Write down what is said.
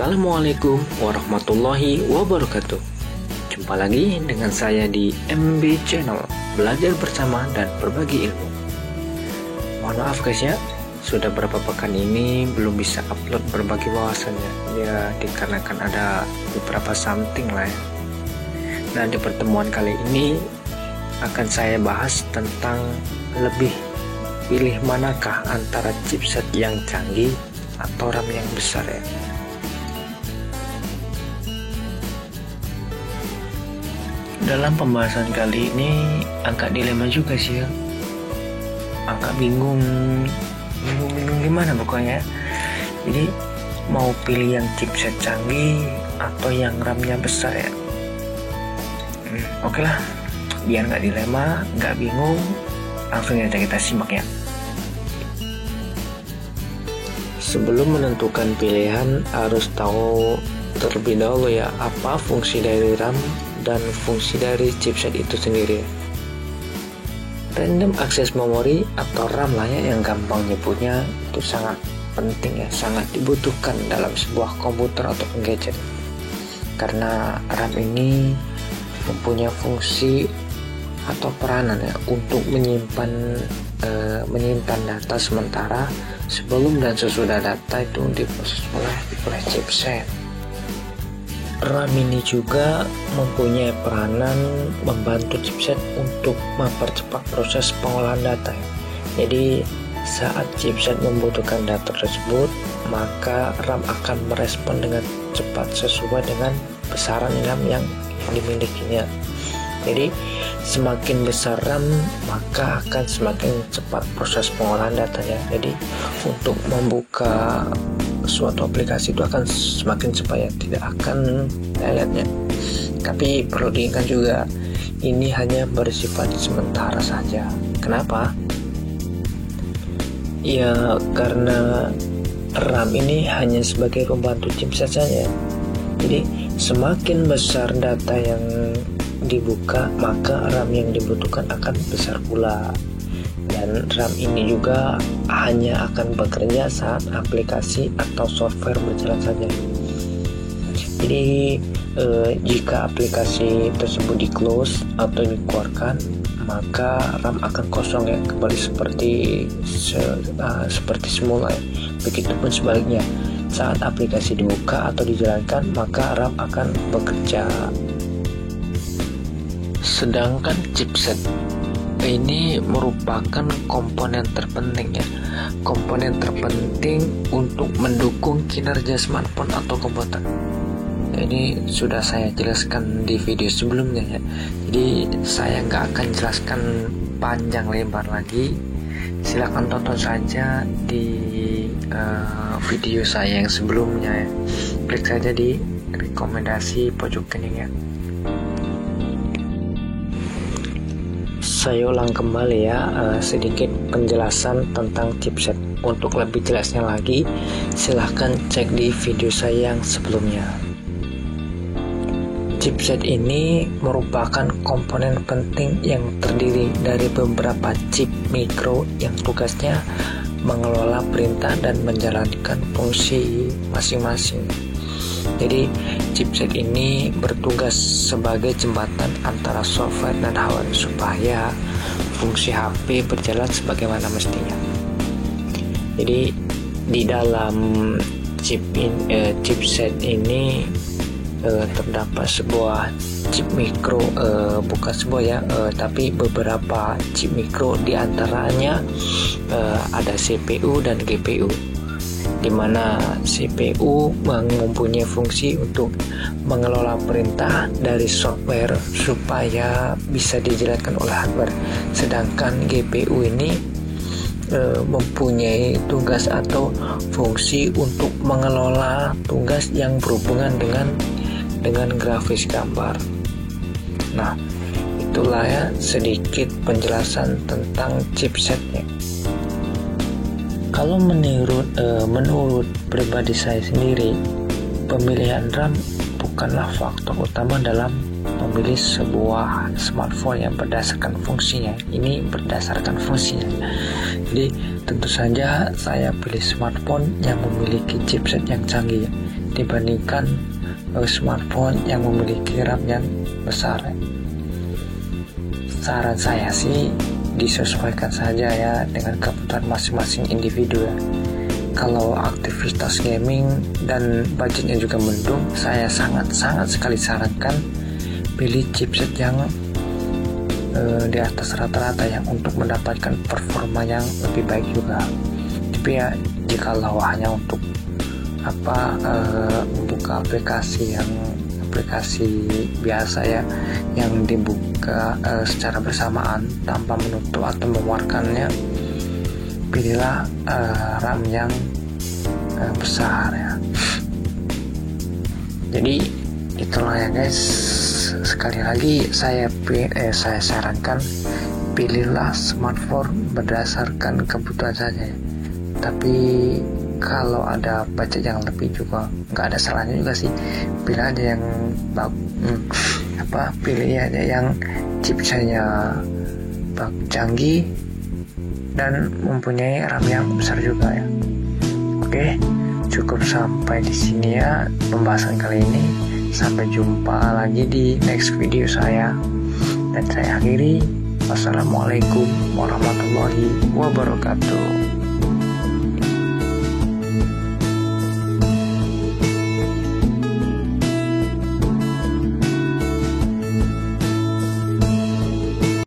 Assalamualaikum warahmatullahi wabarakatuh. Jumpa lagi dengan saya di MB Channel, belajar bersama dan berbagi ilmu. Mohon maaf guys ya, sudah berapa pekan ini belum bisa upload berbagi wawasannya. Ya dikarenakan ada beberapa something lah ya. Nah di pertemuan kali ini akan saya bahas tentang lebih pilih manakah antara chipset yang canggih atau RAM yang besar ya. Dalam pembahasan kali ini agak dilema juga sih ya, agak bingung gimana pokoknya. Jadi mau pilih yang chipset canggih atau yang RAM-nya besar ya. Oke lah, biar nggak dilema, nggak bingung, langsung aja kita simak ya. Sebelum menentukan pilihan harus tahu terlebih dahulu ya apa fungsi dari RAM dan fungsi dari chipset itu sendiri. Random access memory atau RAM lah ya yang gampang nyebutnya, itu sangat penting ya, sangat dibutuhkan dalam sebuah komputer atau gadget. Karena RAM ini mempunyai fungsi atau peranan ya untuk menyimpan data sementara sebelum dan sesudah data itu diproses oleh chipset. RAM ini juga mempunyai peranan membantu chipset untuk mempercepat proses pengolahan data. Jadi saat chipset membutuhkan data tersebut, maka RAM akan merespon dengan cepat sesuai dengan besaran RAM yang dimilikinya. Jadi semakin besar RAM, maka akan semakin cepat proses pengolahan datanya. Jadi untuk membuka suatu aplikasi itu akan semakin cepat ya, tidak akan leletnya. Tapi perlu diingat juga, ini hanya bersifat sementara saja. Kenapa? Ya karena RAM ini hanya sebagai pembantu chipset saja. Jadi semakin besar data yang dibuka, maka RAM yang dibutuhkan akan besar pula. Dan RAM ini juga hanya akan bekerja saat aplikasi atau software berjalan saja. Jadi jika aplikasi tersebut di-close atau dikeluarkan, maka RAM akan kosong ya, kembali seperti semula ya. Begitupun sebaliknya, saat aplikasi dibuka atau dijalankan, maka RAM akan bekerja. Sedangkan chipset ini merupakan komponen terpenting ya, komponen terpenting untuk mendukung kinerja smartphone atau komputer. Ini sudah saya jelaskan di video sebelumnya ya, jadi saya nggak akan jelaskan panjang lebar lagi. Silakan tonton saja di video saya yang sebelumnya ya. Klik saja di rekomendasi pojok kanan ya. Saya ulang kembali ya, sedikit penjelasan tentang chipset. Untuk lebih jelasnya lagi, silahkan cek di video saya yang sebelumnya. Chipset ini merupakan komponen penting yang terdiri dari beberapa chip mikro yang tugasnya mengelola perintah dan menjalankan fungsi masing-masing. Jadi chipset ini bertugas sebagai jembatan antara software dan hardware supaya fungsi HP berjalan sebagaimana mestinya. Jadi di dalam chipset ini terdapat sebuah chip mikro, bukan sebuah ya, tapi beberapa chip mikro, diantaranya ada CPU dan GPU, di mana CPU mempunyai fungsi untuk mengelola perintah dari software supaya bisa dijalankan oleh hardware. Sedangkan GPU ini mempunyai tugas atau fungsi untuk mengelola tugas yang berhubungan dengan grafis gambar. Nah, itulah ya sedikit penjelasan tentang chipsetnya. Kalau menurut pribadi saya sendiri, pemilihan RAM bukanlah faktor utama dalam memilih sebuah smartphone yang berdasarkan fungsinya. Ini berdasarkan fungsinya. Jadi tentu saja saya pilih smartphone yang memiliki chipset yang canggih. dibandingkan smartphone yang memiliki RAM yang besar. Saran saya sih disesuaikan saja ya dengan kebutuhan masing-masing individu ya. Kalau aktivitas gaming dan budgetnya juga mendung, saya sangat sekali sarankan pilih chipset yang di atas rata-rata yang untuk mendapatkan performa yang lebih baik juga. Tapi ya jikalau hanya untuk membuka aplikasi biasa ya yang dibuka secara bersamaan tanpa menutup atau mengeluarkannya, pilihlah RAM yang besar ya. Jadi itulah ya guys, sekali lagi saya sarankan pilihlah smartphone berdasarkan kebutuhan saja ya. Tapi kalau ada budget yang lebih juga nggak ada salahnya juga sih, pilih aja yang pilih aja yang chipsetnya canggih dan mempunyai RAM yang besar juga ya. Oke, cukup sampai di sini ya pembahasan kali ini. Sampai jumpa lagi di next video saya, dan saya akhiri. Wassalamualaikum warahmatullahi wabarakatuh.